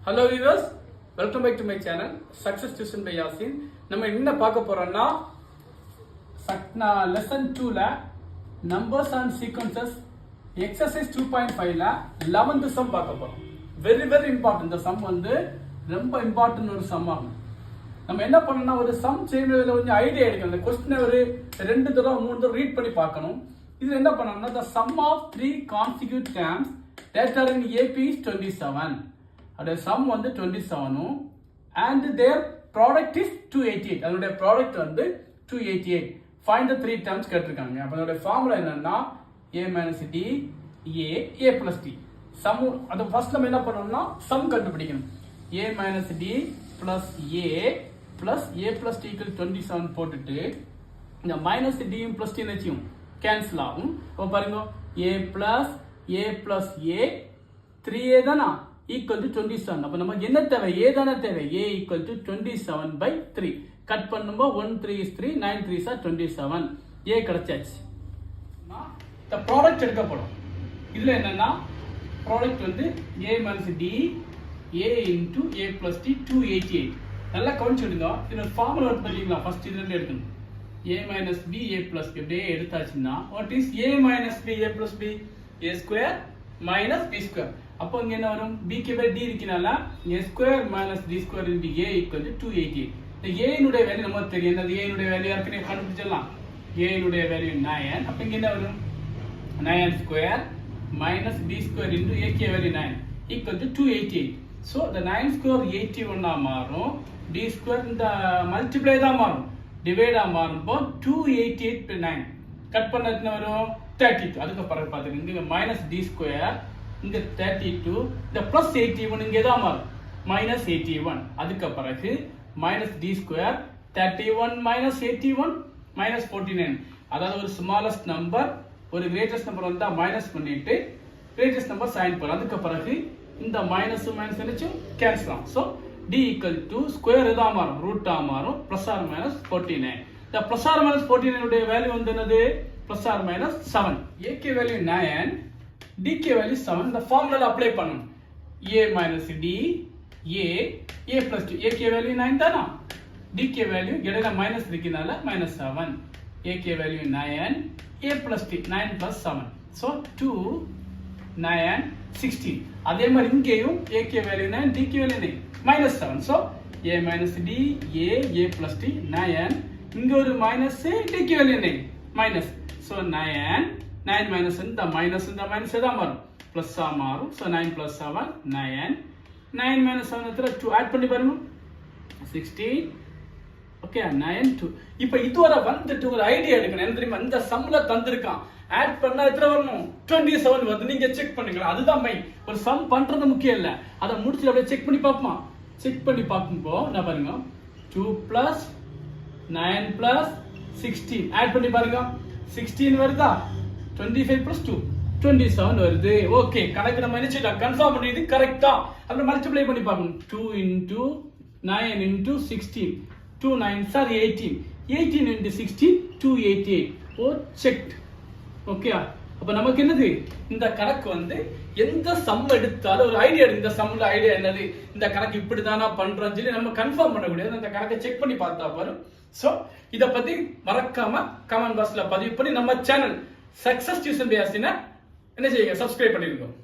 Hello viewers, welcome back to my channel Success Tuition by Yasin. நம்ம என்ன பார்க்க போறோம்னா lesson 2 ல numbers and sequences exercise 2.5 ல 11th sum பார்க்க போறோம். very important. இந்த sum வந்து ரொம்ப இம்பார்ட்டன்ட் ஒரு sum ஆகும். நம்ம என்ன பண்ணனும்னா ஒரு sum செய்யறதுல கொஞ்சம் ஐடியா எடுக்கணும். இந்த क्वेश्चனை ஒரு 2 தடவை 3 தடவை ரீட் பண்ணி பார்க்கணும். இதுல என்ன பண்ணனும்னா the sum of 3 consecutive terms that are in AP is 27. அதோட sum வந்து 27 and their product is 288. அதோட product வந்து 288. Find the three terms கேட்டிருக்காங்க. அப்ப அதோட ஃபார்முலா என்னன்னா a minus d a plus d. sum அது ஃபர்ஸ்ட் நம்ம என்ன பண்ணனும்னா sum கண்டுபிடிக்கணும். a minus d plus a plus d equal 27 போட்டுட்டு இந்த minus d யும் plus d நச்சியும் கேன்சல் ஆகும். அப்ப பாருங்க a plus a 3a தானா equal to 27. அப்ப நமக்கு என்ன தேவை a தான தேவை a equal to 27/3. கட் பண்ணும்போது 1 3 is 3 9 3s are 27. a கிடைச்சாச்சு. the product எடுக்கப்படும். இதுல என்னன்னா product வந்து a minus d a into a plus d 288. நல்லா கவனிச்சுடுங்க. இந்த ஃபார்முலா வந்து பாத்தீங்களா ஃபர்ஸ்ட் இதுல இருந்து எடுக்கணும். a minus b a plus b அப்படியே எடுத்தாச்சுன்னா what is a minus b a plus b a square minus b square. அப்போ இங்க என்ன வரும் b க்கு பை d இருக்கனால a square minus d square into a equal to 288. இந்த a னுடைய value நமக்கு தெரியும். என்னது a னுடைய வேல்யூ யாருக்குனே கண்டுபிடிச்சிடலாம். a னுடைய வேல்யூ 9. அப்ப இங்க என்ன வரும் 9 square minus d square into a க்கு value 9 equal to 288. so the 9 square 81 ஆ மாறும். d square இந்த மல்டிப்ளை தான் மாறும். டிவைட் ஆ மாறும்போது 288/9 கட் பண்ணா என்ன வரும் 32. அதுக்கு பிறகு பாத்துங்க இங்க minus d square இங்க 32 இந்த plus 81 இங்க தான் மாறும் minus 81. அதுக்கு பிறகு minus d square 31 minus 81 minus 49. அதாவது ஒரு smallest number ஒரு greatest number வந்தா minus பண்ணிட்டு greatest number sign பண்ணலாம். அதுக்கு பிறகு இந்த minus என்னச்சும் கேன்சல் ஆகும். so d equal to square தான் மாறும் root ஆ மாறும் plus or minus 49. the plus or minus 49 உடைய வேல்யூ வந்து என்னது plus or minus 7. a க்கு வேல்யூ 9 d க்கு வேல்யூ 7. the formula அப்ளை பண்ணனும். a minus d a plus 2 a க்கு வேல்யூ 9 தானா d க்கு வேல்யூ இடையில மைனஸ் இருக்கனால -7. a க்கு value 9 a plus 3 9 plus 7. so 2 9 16. அதே மாதிரி இங்கேயும் a க்கு வேல்யூ 9 d க்கு value 9 -7. so a minus d a plus 3 9. இங்க ஒரு மைனஸ் d க்கு வேல்யூ 9 minus. so 9 minus இந்த மைனஸ் தான் மாறும் பிளஸ் ஆ மாறும். so 9 plus 7 9 minus 7 எத்தனை 2 ஆட் பண்ணி பாருங்க 16. ஓகே 9 2. இப்போ இதுவரை வந்துட்டு ஒரு ஐடியா எடுக்கணும். என்ன தெரியுமா இந்த சம்ல தந்திருக்கான் ஆட் பண்ணா எத்தனை வரணும் 27 வருது. நீங்க செக் பண்ணுங்க. அதுதான் மை ஒரு சம் பண்றது முக்கியம் இல்ல. அத முடிச்சு அப்படியே செக் பண்ணி பாப்போமா. செக் பண்ணி பாக்கும்போது நான் பாருங்க 2 plus 9 plus 16 ஆட் பண்ணி பாருங்க 16 வருதா 25 plus 2 27 வருது. ஓகே கணக்கு நம்ம நினைச்சிட்டோம் கன்ஃபார்ம் பண்ணிது கரெக்ட்டா. அப்புறம் மல்டிப்ளை பண்ணி பார்க்கணும் 2 into 9 into 16 2 9s are 18 18 into 16 288. O checked. Okay அப்ப நமக்கு என்னது இந்த கணக்கு வந்து எந்த சம் எடுத்தாலும் ஒரு ஐடியா இந்த சம்ல ஐடியா என்னது இந்த கணக்கு இப்படி தானா பண்றோம்னு சொல்லி நம்ம கன்ஃபார்ம் பண்ண முடியாது. அந்த கணக்கை செக் பண்ணி பார்த்தா வரும். சோ இத பத்தி மறக்காம கமெண்ட் பாக்ஸ்ல பதிவு பண்ணி நம்ம சேனல் சக்சஸ் டியூஷன் பை யாசினை என்ன செய்யுங்க சப்ஸ்கிரைப் பண்ணிருக்கோம்.